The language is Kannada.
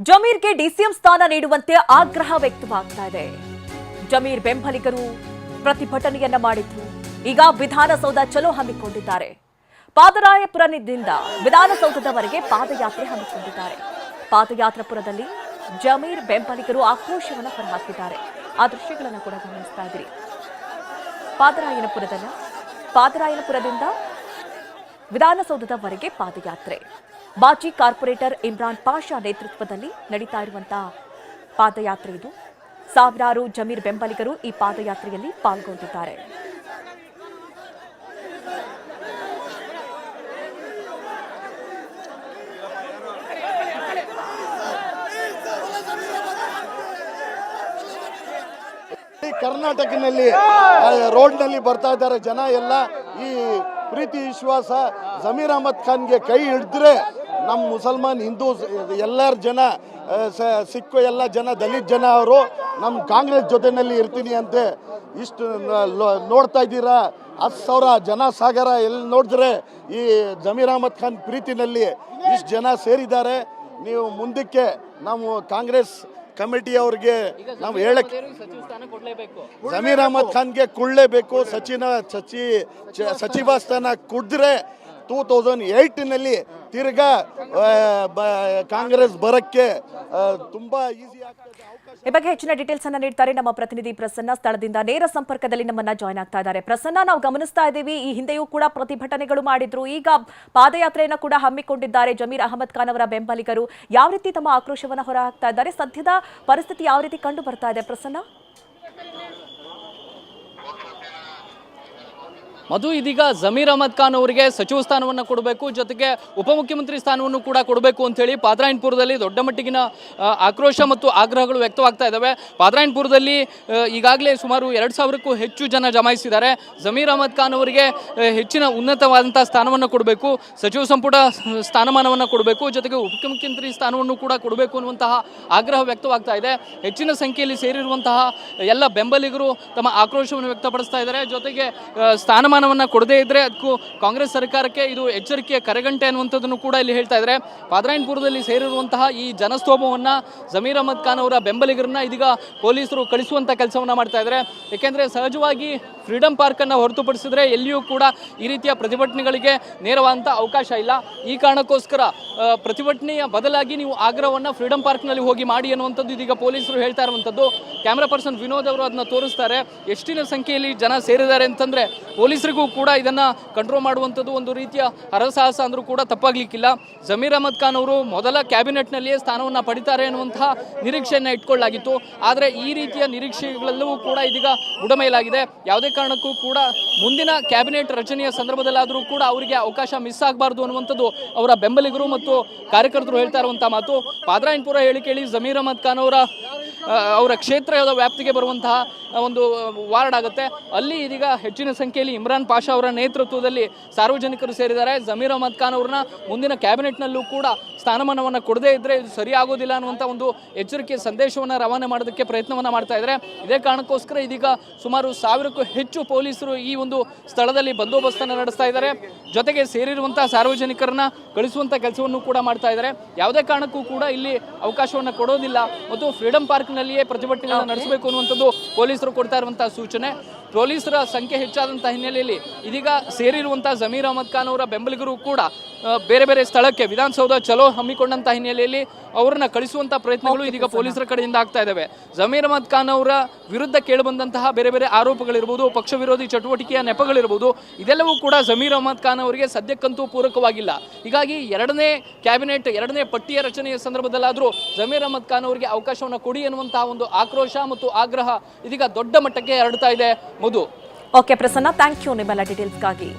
ಜಮೀರ್ಗೆ ಡಿಸಿಎಂ ಸ್ಥಾನ ನೀಡುವಂತೆ ಆಗ್ರಹ ವ್ಯಕ್ತವಾಗ್ತಾ ಇದೆ. ಜಮೀರ್ ಬೆಂಬಲಿಗರು ಪ್ರತಿಭಟನೆಯನ್ನ ಮಾಡಿದ್ರು. ಈಗ ವಿಧಾನಸೌಧ ಚಲೋ ಹಮ್ಮಿಕೊಂಡಿದ್ದಾರೆ. ಪಾದರಾಯಪುರದಿಂದ ವಿಧಾನಸೌಧದವರೆಗೆ ಪಾದಯಾತ್ರೆ ಹಮ್ಮಿಕೊಂಡಿದ್ದಾರೆ. ಪಾದಯಾತ್ರಾಪುರದಲ್ಲಿ ಜಮೀರ್ ಬೆಂಬಲಿಗರು ಆಕ್ರೋಶವನ್ನು ಹೊರಹಾಕಿದ್ದಾರೆ. ಆ ದೃಶ್ಯಗಳನ್ನು ಕೂಡ ಗಮನಿಸ್ತಾ ಇದ್ದೀರಿ. ಪಾದರಾಯನಪುರದಿಂದ ವಿಧಾನಸೌಧದವರೆಗೆ ಪಾದಯಾತ್ರೆ. ಮಾಜಿ ಕಾರ್ಪೊರೇಟರ್ ಇಮ್ರಾನ್ ಪಾಷಾ ನೇತೃತ್ವದಲ್ಲಿ ನಡೀತಾ ಇರುವಂತಹ ಪಾದಯಾತ್ರೆ ಇದು. ಸಾವಿರಾರು ಜಮೀರ್ ಬೆಂಬಲಿಗರು ಈ ಪಾದಯಾತ್ರೆಯಲ್ಲಿ ಪಾಲ್ಗೊಂಡಿದ್ದಾರೆ. ಕರ್ನಾಟಕದಲ್ಲಿ ರೋಡ್ನಲ್ಲಿ ಬರ್ತಾ ಇದ್ದಾರೆ ಜನ ಎಲ್ಲ. ಈ ಪ್ರೀತಿ ವಿಶ್ವಾಸ ಜಮೀರ್ ಅಹಮದ್ ಖಾನ್ಗೆ ಕೈ ಹಿಡಿದ್ರೆ ನಮ್ಮ ಮುಸಲ್ಮಾನ್ ಹಿಂದೂ ಎಲ್ಲರ ಜನ ಸಿಕ್ಕು ಎಲ್ಲ ಜನ ದಲಿತ ಜನ ಅವರು ನಮ್ಮ ಕಾಂಗ್ರೆಸ್ ಜೊತೆಯಲ್ಲಿ ಇರ್ತೀನಿ ಅಂತೆ. ಇಷ್ಟು ನೋಡ್ತಾ ಇದ್ದೀರಾ, 10,000 ಜನ ಸಾಗರ ಎಲ್ಲಿ ನೋಡಿದ್ರೆ ಈ ಜಮೀರ್ ಅಹಮದ್ ಖಾನ್ ಪ್ರೀತಿನಲ್ಲಿ ಇಷ್ಟು ಜನ ಸೇರಿದ್ದಾರೆ. ನೀವು ಮುಂದಕ್ಕೆ ನಾವು ಕಾಂಗ್ರೆಸ್ ಕಮಿಟಿ ಅವ್ರಿಗೆ ನಾವು ಹೇಳಕ್ಕೆ ಜಮೀರ್ ಅಹಮದ್ ಖಾನ್ಗೆ ಕೊಡಲೇಬೇಕು. ಸಚಿವ ಸ್ಥಾನ ಕೊಡಿದ್ರೆ 2008ನಲ್ಲಿ ತಿರ್ಗಾ ಕಾಂಗ್ರೆಸ್ ಬರಕ್ಕೆ ತುಂಬಾ ಈಸಿ ಆಗ್ತದೆ. ಈ ಬಗ್ಗೆ ಹೆಚ್ಚಿನ ಡೀಟೇಲ್ಸ್ ಅನ್ನ ನೀಡ್ತಾರೆ ನಮ್ಮ ಪ್ರತಿನಿಧಿ ಪ್ರಸನ್ನ. ಸ್ಥಳದಿಂದ ನೇರ ಸಂಪರ್ಕದಲ್ಲಿ ನಮ್ಮನ್ನ ಜಾಯ್ನ್ ಆಗ್ತಾ ಇದ್ದಾರೆ. ಪ್ರಸನ್ನ, ನಾವು ಗಮನಿಸ್ತಾ ಇದ್ದೀವಿ, ಈ ಹಿಂದೆಯೂ ಕೂಡ ಪ್ರತಿಭಟನೆಗಳು ಮಾಡಿದ್ರು, ಈಗ ಪಾದಯಾತ್ರೆಯನ್ನು ಕೂಡ ಹಮ್ಮಿಕೊಂಡಿದ್ದಾರೆ ಜಮೀರ್ ಅಹಮದ್ ಖಾನ್ ಅವರ ಬೆಂಬಲಿಗರು. ಯಾವ ರೀತಿ ತಮ್ಮ ಆಕ್ರೋಶವನ್ನು ಹೊರಹಾಕ್ತಾ ಇದ್ದಾರೆ? ಸದ್ಯದ ಪರಿಸ್ಥಿತಿ ಯಾವ ರೀತಿ ಕಂಡು ಬರ್ತಾ ಇದೆ ಪ್ರಸನ್ನ? ಮಧು, ಇದೀಗ ಜಮೀರ್ ಅಹಮದ್ ಖಾನ್ ಅವರಿಗೆ ಸಚಿವ ಸ್ಥಾನವನ್ನು ಕೊಡಬೇಕು, ಜೊತೆಗೆ ಉಪಮುಖ್ಯಮಂತ್ರಿ ಸ್ಥಾನವನ್ನು ಕೂಡ ಕೊಡಬೇಕು ಅಂತೇಳಿ ಪಾದರಾಯನಪುರದಲ್ಲಿ ದೊಡ್ಡ ಮಟ್ಟಿಗಿನ ಆಕ್ರೋಶ ಮತ್ತು ಆಗ್ರಹಗಳು ವ್ಯಕ್ತವಾಗ್ತಾ ಇದ್ದಾವೆ. ಪಾದರಾಯನಪುರದಲ್ಲಿ ಈಗಾಗಲೇ ಸುಮಾರು 2,000ಕ್ಕೂ ಹೆಚ್ಚು ಜನ ಜಮಾಯಿಸಿದ್ದಾರೆ. ಜಮೀರ್ ಅಹಮದ್ ಖಾನ್ ಅವರಿಗೆ ಹೆಚ್ಚಿನ ಉನ್ನತವಾದಂಥ ಸ್ಥಾನವನ್ನು ಕೊಡಬೇಕು, ಸಚಿವ ಸಂಪುಟ ಸ್ಥಾನಮಾನವನ್ನು ಕೊಡಬೇಕು, ಜೊತೆಗೆ ಉಪಮುಖ್ಯಮಂತ್ರಿ ಸ್ಥಾನವನ್ನು ಕೂಡ ಕೊಡಬೇಕು ಅನ್ನುವಂತಹ ಆಗ್ರಹ ವ್ಯಕ್ತವಾಗ್ತಾ ಇದೆ. ಹೆಚ್ಚಿನ ಸಂಖ್ಯೆಯಲ್ಲಿ ಸೇರಿರುವಂತಹ ಎಲ್ಲ ಬೆಂಬಲಿಗರು ತಮ್ಮ ಆಕ್ರೋಶವನ್ನು ವ್ಯಕ್ತಪಡಿಸ್ತಾ ಇದ್ದಾರೆ. ಜೊತೆಗೆ ಸ್ಥಾನಮಾನ ಕೊಡದೇ ಇದ್ರೆ ಅದಕ್ಕೂ ಕಾಂಗ್ರೆಸ್ ಸರ್ಕಾರಕ್ಕೆ ಇದು ಎಚ್ಚರಿಕೆಯ ಕರೆಗಂಟೆ ಅನ್ನುವಂಥದ್ದನ್ನು ಕೂಡ ಇಲ್ಲಿ ಹೇಳ್ತಾ ಇದ್ದಾರೆ. ಪಾದರಾಯನಪುರದಲ್ಲಿ ಸೇರಿರುವಂತಹ ಈ ಜನಸ್ತೋಮವನ್ನ ಜಮೀರ್ ಅಹಮದ್ ಖಾನ್ ಅವರ ಬೆಂಬಲಿಗರನ್ನ ಇದೀಗ ಪೊಲೀಸರು ಕಳಿಸುವಂತ ಕೆಲಸವನ್ನ ಮಾಡ್ತಾ ಇದ್ದಾರೆ. ಯಾಕೆಂದ್ರೆ ಸಹಜವಾಗಿ ಫ್ರೀಡಂ ಪಾರ್ಕ್ ಅನ್ನು ಹೊರತುಪಡಿಸಿದ್ರೆ ಎಲ್ಲಿಯೂ ಕೂಡ ಈ ರೀತಿಯ ಪ್ರತಿಭಟನೆಗಳಿಗೆ ನೇರವಾದಂಥ ಅವಕಾಶ ಇಲ್ಲ. ಈ ಕಾರಣಕ್ಕೋಸ್ಕರ ಪ್ರತಿಭಟನೆಯ ಬದಲಾಗಿ ನೀವು ಆಗ್ರಹವನ್ನ ಫ್ರೀಡಂ ಪಾರ್ಕ್ನಲ್ಲಿ ಹೋಗಿ ಮಾಡಿ ಅನ್ನುವಂಥದ್ದು ಇದೀಗ ಪೊಲೀಸರು ಹೇಳ್ತಾ ಇರುವಂಥದ್ದು. ಕ್ಯಾಮ್ರಾ ಪರ್ಸನ್ ವಿನೋದ್ ಅವರು ಅದನ್ನ ತೋರಿಸ್ತಾರೆ. ಎಷ್ಟಿನ ಸಂಖ್ಯೆಯಲ್ಲಿ ಜನ ಸೇರಿದ್ದಾರೆ ಅಂತಂದ್ರೆ ಪೊಲೀಸರಿಗೂ ಕೂಡ ಇದನ್ನ ಕಂಟ್ರೋಲ್ ಮಾಡುವಂಥದ್ದು ಒಂದು ರೀತಿಯ ಹರಸಾಹಸ ಅಂದ್ರೂ ಕೂಡ ತಪ್ಪಾಗ್ಲಿಕ್ಕಿಲ್ಲ. ಜಮೀರ್ ಅಹಮದ್ ಖಾನ್ ಅವರು ಮೊದಲ ಕ್ಯಾಬಿನೆಟ್ನಲ್ಲಿಯೇ ಸ್ಥಾನವನ್ನು ಪಡಿತಾರೆ ಅನ್ನುವಂತಹ ನಿರೀಕ್ಷೆಯನ್ನ ಇಟ್ಕೊಳ್ಳಲಾಗಿತ್ತು. ಆದರೆ ಈ ರೀತಿಯ ನಿರೀಕ್ಷೆಗಳೆಲ್ಲವೂ ಕೂಡ ಇದೀಗ ಬುಡಮೇಲಾಗಿದೆ. ಯಾವುದೇ ಕಾರಣಕ್ಕೂ ಕೂಡ ಮುಂದಿನ ಕ್ಯಾಬಿನೆಟ್ ರಚನೆಯ ಸಂದರ್ಭದಲ್ಲಾದರೂ ಕೂಡ ಅವರಿಗೆ ಅವಕಾಶ ಮಿಸ್ ಆಗಬಾರ್ದು ಅನ್ನುವಂಥದ್ದು ಅವರ ಬೆಂಬಲಿಗರು ಮತ್ತು ಕಾರ್ಯಕರ್ತರು ಹೇಳ್ತಾ ಇರುವಂತಹ ಮಾತು. ಪಾದರಾಯನಪುರ ಹೇಳಿಕೆಯಲ್ಲಿ ಜಮೀರ್ ಅಹಮದ್ ಖಾನ್ ಅವರ ಕ್ಷೇತ್ರದ ವ್ಯಾಪ್ತಿಗೆ ಬರುವಂತಹ ಒಂದು ವಾರ್ಡ್ ಆಗುತ್ತೆ. ಅಲ್ಲಿ ಇದೀಗ ಹೆಚ್ಚಿನ ಸಂಖ್ಯೆಯಲ್ಲಿ ಇಮ್ರಾನ್ ಪಾಷಾ ಅವರ ನೇತೃತ್ವದಲ್ಲಿ ಸಾರ್ವಜನಿಕರು ಸೇರಿದ್ದಾರೆ. ಜಮೀರ್ ಅಹಮದ್ ಖಾನ್ ಅವ್ರನ್ನ ಮುಂದಿನ ಕ್ಯಾಬಿನೆಟ್ನಲ್ಲೂ ಕೂಡ ಸ್ಥಾನಮಾನವನ್ನು ಕೊಡದೇ ಇದ್ರೆ ಇದು ಸರಿಯಾಗೋದಿಲ್ಲ ಅನ್ನುವಂಥ ಒಂದು ಎಚ್ಚರಿಕೆ ಸಂದೇಶವನ್ನು ರವಾನೆ ಮಾಡೋದಕ್ಕೆ ಪ್ರಯತ್ನವನ್ನು ಮಾಡ್ತಾ ಇದ್ದಾರೆ. ಇದೇ ಕಾರಣಕ್ಕೋಸ್ಕರ ಇದೀಗ ಸುಮಾರು 1,000ಕ್ಕೂ ಹೆಚ್ಚು ಪೊಲೀಸರು ಈ ಒಂದು ಸ್ಥಳದಲ್ಲಿ ಬಂದೋಬಸ್ತನ್ನು ನಡೆಸ್ತಾ ಇದ್ದಾರೆ. ಜೊತೆಗೆ ಸೇರಿರುವಂತಹ ಸಾರ್ವಜನಿಕರನ್ನ ಕಳಿಸುವಂತ ಕೆಲಸವನ್ನು ಕೂಡ ಮಾಡ್ತಾ ಇದ್ದಾರೆ. ಯಾವುದೇ ಕಾರಣಕ್ಕೂ ಕೂಡ ಇಲ್ಲಿ ಅವಕಾಶವನ್ನು ಕೊಡೋದಿಲ್ಲ ಮತ್ತು ಫ್ರೀಡಂ ಪಾರ್ಕ್ನಲ್ಲಿಯೇ ಪ್ರತಿಭಟನೆಗಳನ್ನು ನಡೆಸಬೇಕು ಅನ್ನುವಂಥದ್ದು ಪೊಲೀಸರು ಕೊಡ್ತಾ ಇರುವಂತಹ ಸೂಚನೆ. ಪೊಲೀಸರ ಸಂಖ್ಯೆ ಹೆಚ್ಚಾದಂತಹ ಹಿನ್ನೆಲೆಯಲ್ಲಿ ಇದೀಗ ಸೇರಿರುವಂತಹ ಜಮೀರ್ ಅಹಮದ್ ಖಾನ್ ಅವರ ಬೆಂಬಲಿಗರು ಕೂಡ ಬೇರೆ ಬೇರೆ ಸ್ಥಳಕ್ಕೆ ವಿಧಾನಸೌಧ ಚಲೋ ಹಮ್ಮಿಕೊಂಡಂತಹ ಹಿನ್ನೆಲೆಯಲ್ಲಿ ಅವರನ್ನ ಕಳಿಸುವಂತಹ ಪ್ರಯತ್ನಗಳು ಇದೀಗ ಪೊಲೀಸರ ಕಡೆಯಿಂದ ಆಗ್ತಾ ಇದ್ದಾವೆ. ಜಮೀರ್ ಅಹಮದ್ ಖಾನ್ ಅವರ ವಿರುದ್ಧ ಕೇಳಿಬಂದಂತಹ ಬೇರೆ ಬೇರೆ ಆರೋಪಗಳಿರ್ಬೋದು, ಪಕ್ಷ ವಿರೋಧಿ ಚಟುವಟಿಕೆಯ ನೆಪಗಳಿರ್ಬೋದು, ಇದೆಲ್ಲವೂ ಕೂಡ ಜಮೀರ್ ಅಹಮದ್ ಖಾನ್ ಅವರಿಗೆ ಸದ್ಯಕ್ಕಂತೂ ಪೂರಕವಾಗಿಲ್ಲ. ಹೀಗಾಗಿ ಎರಡನೇ ಪಟ್ಟಿಯ ರಚನೆಯ ಸಂದರ್ಭದಲ್ಲಾದರೂ ಜಮೀರ್ ಅಹಮದ್ ಖಾನ್ ಅವರಿಗೆ ಅವಕಾಶವನ್ನು ಕೊಡಿ ಎನ್ನುವಂತಹ ಒಂದು ಆಕ್ರೋಶ ಮತ್ತು ಆಗ್ರಹ ಇದೀಗ ದೊಡ್ಡ ಮಟ್ಟಕ್ಕೆ ಹರಡ್ತಾ ಇದೆ. ಮಧು. ಓಕೆ ಪ್ರಸನ್ನ, ಥ್ಯಾಂಕ್ ಯು ನಿಮ್ಮೆಲ್ಲ ಡೀಟೇಲ್ಸ್ಗಾಗಿ.